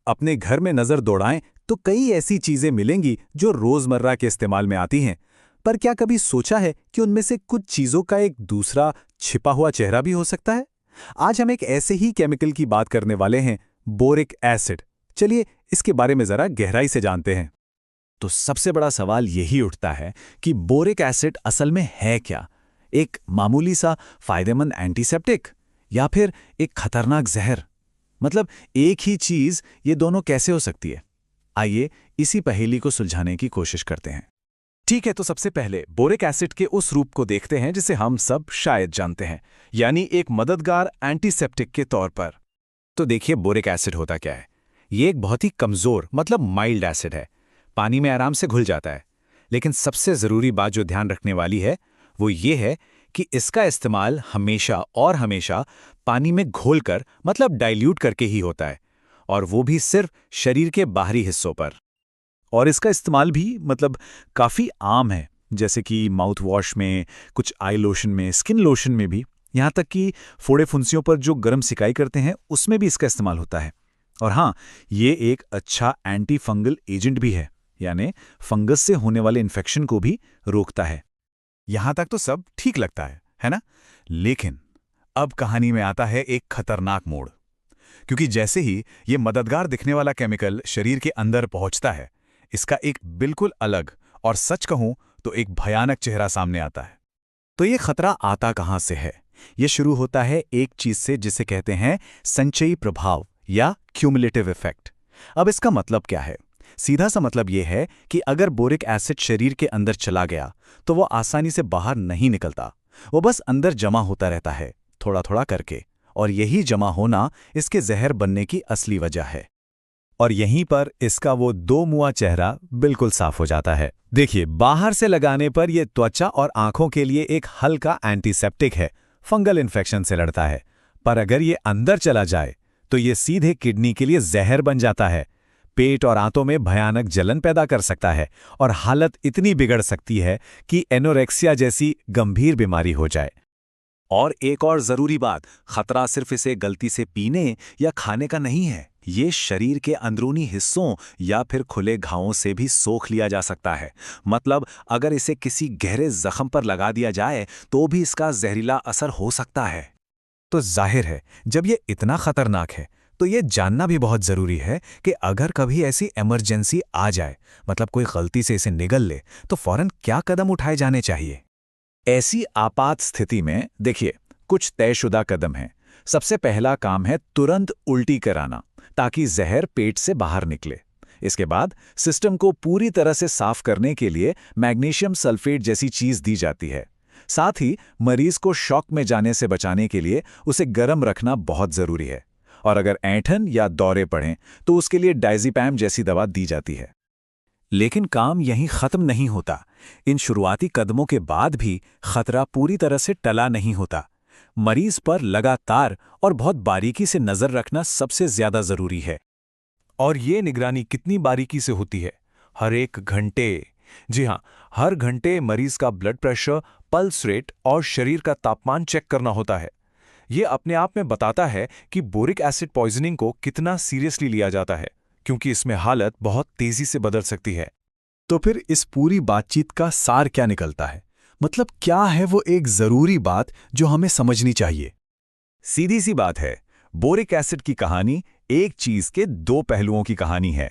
अपने घर में नजर दौड़ाएं तो कई ऐसी चीजें मिलेंगी जो रोजमर्रा के इस्तेमाल में आती हैं। पर क्या कभी सोचा है कि उनमें से कुछ चीजों का एक दूसरा छिपा हुआ चेहरा भी हो सकता है? आज हम एक ऐसे ही केमिकल की बात करने वाले हैं, बोरिक एसिड। चलिए इसके बारे में जरा गहराई से जानते हैं। तो सबसे बड़ा सवाल यही उठता है कि बोरिक एसिड असल में है क्या? एक मामूली सा फायदेमंद एंटीसेप्टिक या फिर एक खतरनाक जहर? मतलब एक ही चीज ये दोनों कैसे हो सकती है? आइए इसी पहेली को सुलझाने की कोशिश करते हैं। ठीक है, तो सबसे पहले बोरिक एसिड के उस रूप को देखते हैं जिसे हम सब शायद जानते हैं, यानी एक मददगार एंटीसेप्टिक के तौर पर। तो देखिए बोरिक एसिड होता क्या है। ये एक बहुत ही कमजोर मतलब माइल्ड एसिड है। पानी में आराम से घुल जाता है। लेकिन सबसे जरूरी बात जो ध्यान रखने वाली है वो ये है कि इसका इस्तेमाल हमेशा और हमेशा पानी में घोलकर मतलब डाइल्यूट करके ही होता है, और वो भी सिर्फ शरीर के बाहरी हिस्सों पर। और इसका इस्तेमाल भी मतलब काफ़ी आम है, जैसे कि माउथ वॉश में, कुछ आई लोशन में, स्किन लोशन में भी, यहाँ तक कि फोड़े फुंसियों पर जो गर्म सिकाई करते हैं उसमें भी इसका इस्तेमाल होता है। और हाँ, ये एक अच्छा एंटी फंगल एजेंट भी है, यानी फंगस से होने वाले इन्फेक्शन को भी रोकता है। यहां तक तो सब ठीक लगता है ना? लेकिन अब कहानी में आता है एक खतरनाक मोड़। क्योंकि जैसे ही ये मददगार दिखने वाला केमिकल शरीर के अंदर पहुंचता है, इसका एक बिल्कुल अलग और सच कहूं तो एक भयानक चेहरा सामने आता है। तो ये खतरा आता कहां से है? ये शुरू होता है एक चीज से जिसे कहते हैं संचयी प्रभाव या क्यूमुलेटिव इफेक्ट। अब इसका मतलब क्या है? सीधा सा मतलब यह है कि अगर बोरिक एसिड शरीर के अंदर चला गया तो वो आसानी से बाहर नहीं निकलता। वो बस अंदर जमा होता रहता है, थोड़ा थोड़ा करके। और यही जमा होना इसके जहर बनने की असली वजह है। और यहीं पर इसका वो दो मुआ चेहरा बिल्कुल साफ हो जाता है। देखिए, बाहर से लगाने पर यह त्वचा और आंखों के लिए एक हल्का एंटीसेप्टिक है, फंगल इन्फेक्शन से लड़ता है। पर अगर ये अंदर चला जाए तो ये सीधे किडनी के लिए जहर बन जाता है। पेट और आंतों में भयानक जलन पैदा कर सकता है और हालत इतनी बिगड़ सकती है कि एनोरेक्सिया जैसी गंभीर बीमारी हो जाए। और एक और जरूरी बात, खतरा सिर्फ इसे गलती से पीने या खाने का नहीं है। ये शरीर के अंदरूनी हिस्सों या फिर खुले घावों से भी सोख लिया जा सकता है। मतलब अगर इसे किसी गहरे जख्म पर लगा दिया जाए तो भी इसका जहरीला असर हो सकता है। तो जाहिर है, जब ये इतना खतरनाक है तो ये जानना भी बहुत जरूरी है कि अगर कभी ऐसी इमरजेंसी आ जाए, मतलब कोई गलती से इसे निगल ले, तो फौरन क्या कदम उठाए जाने चाहिए। ऐसी आपात स्थिति में देखिए, कुछ तयशुदा कदम हैं। सबसे पहला काम है तुरंत उल्टी कराना, ताकि जहर पेट से बाहर निकले। इसके बाद सिस्टम को पूरी तरह से साफ करने के लिए मैग्नीशियम सल्फेट जैसी चीज दी जाती है। साथ ही मरीज को शॉक में जाने से बचाने के लिए उसे गर्म रखना बहुत जरूरी है। और अगर ऐंठन या दौरे पड़ें तो उसके लिए डायज़ीपैम जैसी दवा दी जाती है। लेकिन काम यहीं खत्म नहीं होता। इन शुरुआती कदमों के बाद भी खतरा पूरी तरह से टला नहीं होता। मरीज पर लगातार और बहुत बारीकी से नजर रखना सबसे ज्यादा जरूरी है। और ये निगरानी कितनी बारीकी से होती है? हर एक घंटे, जी हाँ, हर घंटे मरीज का ब्लड प्रेशर, पल्स रेट और शरीर का तापमान चेक करना होता है। ये अपने आप में बताता है कि बोरिक एसिड पॉइजनिंग को कितना सीरियसली लिया जाता है, क्योंकि इसमें हालत बहुत तेजी से बदल सकती है। तो फिर इस पूरी बातचीत का सार क्या निकलता है? मतलब क्या है वो एक जरूरी बात जो हमें समझनी चाहिए? सीधी सी बात है, बोरिक एसिड की कहानी एक चीज के दो पहलुओं की कहानी है।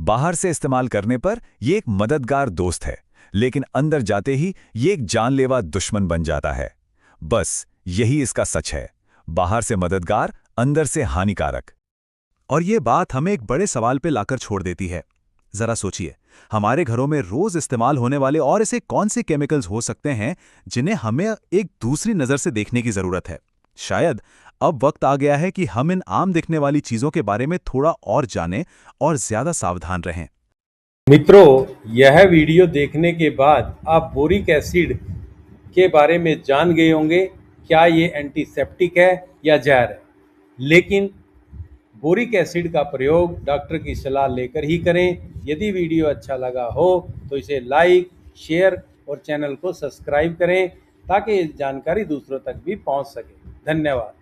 बाहर से इस्तेमाल करने पर यह एक मददगार दोस्त है, लेकिन अंदर जाते ही ये एक जानलेवा दुश्मन बन जाता है। बस यही इसका सच है, बाहर से मददगार, अंदर से हानिकारक। और ये बात हमें एक बड़े सवाल पे लाकर छोड़ देती है। जरा सोचिए, हमारे घरों में रोज इस्तेमाल होने वाले और ऐसे कौन से केमिकल्स हो सकते हैं जिन्हें हमें एक दूसरी नजर से देखने की जरूरत है। शायद अब वक्त आ गया है कि हम इन आम दिखने वाली चीजों के बारे में थोड़ा और जानें और ज्यादा सावधान रहें। मित्रों, यह वीडियो देखने के बाद आप बोरिक एसिड के बारे में जान गए होंगे, क्या ये एंटीसेप्टिक है या जहर है। लेकिन बोरिक एसिड का प्रयोग डॉक्टर की सलाह लेकर ही करें। यदि वीडियो अच्छा लगा हो तो इसे लाइक, शेयर और चैनल को सब्सक्राइब करें, ताकि ये जानकारी दूसरों तक भी पहुंच सके। धन्यवाद।